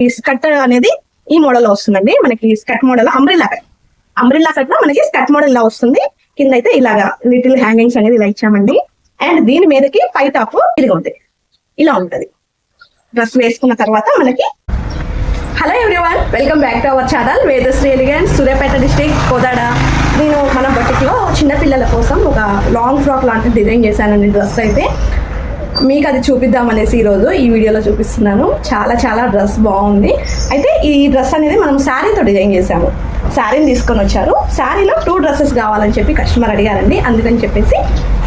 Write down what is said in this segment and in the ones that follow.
ఈ స్కర్ట్ అనేది ఈ మోడల్ లో వస్తుందండి. మనకి స్కర్ట్ మోడల్ అంబ్రిల్లా కట్ లో మనకి స్కర్ట్ మోడల్ ఇలా వస్తుంది. కింద అయితే ఇలాగా లిటిల్ హ్యాంగింగ్స్ అనేది ఇలా ఇచ్చామండి. అండ్ దీని మీదకి పై టాప్ ఇదిగా ఉంది, ఇలా ఉంటది. డ్రెస్ వేసుకున్న తర్వాత మనకి hello everyone, welcome back to our channel Vedasri elegance, Suryapet district, Kodad. నేను మన బొటిక్లో చిన్నపిల్లల కోసం ఒక లాంగ్ ఫ్రాక్ లాంటి డిజైన్ చేశానండి. డ్రెస్ అయితే మీకు అది చూపిద్దామనేసి ఈరోజు ఈ వీడియోలో చూపిస్తున్నాను. చాలా డ్రెస్ బాగుంది. అయితే ఈ డ్రెస్ అనేది మనం శారీతో డిజైన్ చేసాము. శారీని తీసుకొని వచ్చారు. శారీలో 2 డ్రెస్సెస్ కావాలని చెప్పి కస్టమర్ అడిగారండి. అందుకని చెప్పేసి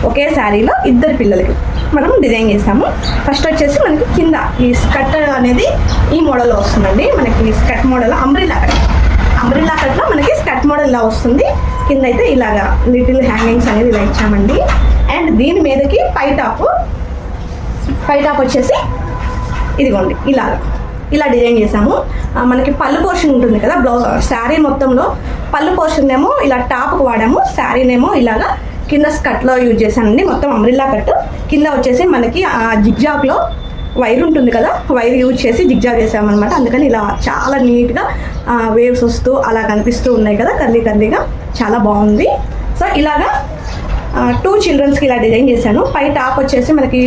ఒకే శారీలో 2 పిల్లలకి మనం డిజైన్ చేసాము. ఫస్ట్ వచ్చేసి మనకి కింద ఈ స్కర్ట్ అనేది ఈ మోడల్లో వస్తుందండి. మనకి స్కర్ట్ మోడల్ అంబ్రిల్లా కట్లో మనకి స్కర్ట్ మోడల్ ఇలా వస్తుంది. కింద అయితే ఇలాగా లిటిల్ హ్యాంగింగ్స్ అనేది ఇలా ఇచ్చామండి. అండ్ దీని మీదకి పై టాప్ వచ్చేసి ఇదిగోండి ఇలా డిజైన్ చేసాము. మనకి పళ్ళు పోర్షన్ ఉంటుంది కదా, శారీ మొత్తంలో పళ్ళు పోర్షన్ ఏమో ఇలా టాప్కి వాడాము, శారీనేమో ఇలాగా కింద స్కర్ట్లో యూజ్ చేశానండి. మొత్తం అంబ్రిల్లా కట్. కింద వచ్చేసి మనకి ఆ జిగ్జాగ్లో వైర్ ఉంటుంది కదా, వైర్ యూజ్ చేసి జిగ్జాగ్ చేసామన్నమాట. అందుకని ఇలా చాలా నీట్గా వేవ్స్ వస్తూ అలా కనిపిస్తూ ఉన్నాయి కదా, కర్లీగా చాలా బాగుంది. సో ఇలాగా 2 చిల్డ్రన్స్కి ఇలా డిజైన్ చేశాను. పై టాప్ వచ్చేసి మనకి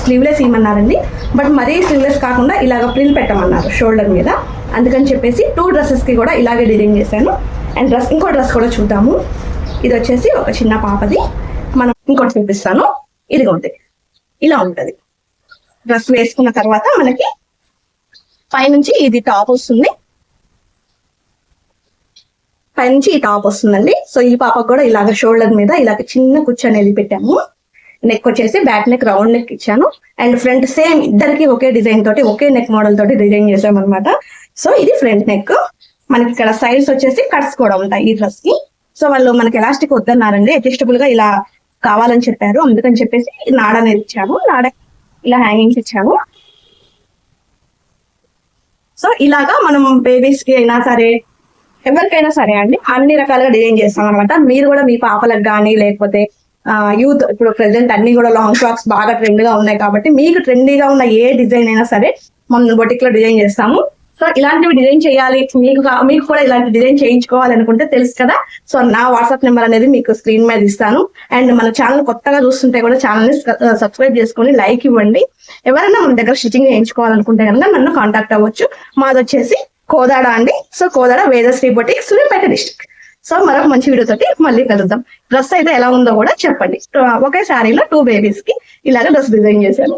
స్లీవ్లెస్ ఇవ్వమన్నారండి, బట్ మరీ స్లీవ్లెస్ కాకుండా ఇలాగ ప్రిల్ పెట్టమన్నారు షోల్డర్ మీద. అందుకని చెప్పేసి 2 డ్రెస్సెస్కి కూడా ఇలాగే డిజైన్ చేశాను. అండ్ ఇంకో డ్రెస్ కూడా చూద్దాము. ఇది వచ్చేసి ఒక చిన్న పాపది. మనం ఇంకోటి చూపిస్తాను. ఇదిగా ఉంటుంది, ఇలా ఉంటుంది. డ్రెస్ వేసుకున్న తర్వాత మనకి పైనుంచి ఇది టాప్ వస్తుంది, పైనుంచి ఈ టాప్ వస్తుందండి. సో ఈ పాపకు కూడా ఇలాగ షోల్డర్ మీద ఇలాగ చిన్న కుచ్చు అనేది పెట్టాము. నెక్ వచ్చేసి బ్యాక్ నెక్ రౌండ్ నెక్ ఇచ్చాను. అండ్ ఫ్రంట్ సేమ్ ఇద్దరికి ఒకే డిజైన్ తోటి, ఒకే నెక్ మోడల్ తోటి డిజైన్ చేసాం అనమాట. సో ఇది ఫ్రంట్ నెక్. మనకి ఇక్కడ సైడ్స్ వచ్చేసి కట్స్ కూడా ఉంటాయి ఈ డ్రెస్ కి. సో వాళ్ళు మనకి ఎలాస్టిక్ వద్దన్నారండి, అడ్జస్టబుల్ గా ఇలా కావాలని చెప్పారు. అందుకని చెప్పేసి నాడ అనేది ఇచ్చాము. నాడ ఇలా హ్యాంగింగ్స్ ఇచ్చాము. సో ఇలాగా మనం బేబీస్ కి అయినా సరే, ఎవరికైనా సరే అండి, అన్ని రకాలుగా డిజైన్ చేస్తాం అనమాట. మీరు కూడా మీ పాపలకు కానీ, లేకపోతే యూత్, ఇప్పుడు ప్రెసెంట్ అన్ని కూడా లాంగ్ ఫ్రాక్స్ బాగా ట్రెండ్ గా ఉన్నాయి కాబట్టి మీకు ట్రెండీగా ఉన్న ఏ డిజైన్ అయినా సరే మనం బొటిక్ లో డిజైన్ చేస్తాము. సో ఇలాంటివి డిజైన్ చేయాలి, మీకు కూడా ఇలాంటి డిజైన్ చేయించుకోవాలనుకుంటే తెలుసు కదా. సో నా వాట్సాప్ నెంబర్ అనేది మీకు స్క్రీన్ మీద ఇస్తాను. అండ్ మన ఛానల్ కొత్తగా చూస్తుంటే కూడా ఛానల్ ని సబ్స్క్రైబ్ చేసుకొని లైక్ ఇవ్వండి. ఎవరైనా మన దగ్గర స్టిచ్చింగ్ చేయించుకోవాలనుకుంటే కనుక నన్ను కాంటాక్ట్ అవ్వచ్చు. మాది వచ్చేసి కోదాడ అండి. So Kodad Vedasri boutique, Suryapet district. So మరొక మంచి వీడియో తోటి మళ్ళీ కలుద్దాం. డ్రెస్ అయితే ఎలా ఉందో కూడా చెప్పండి. ఒకే శారీలో 2 బేబీస్ కి ఇలాగ డ్రెస్ డిజైన్ చేశాను.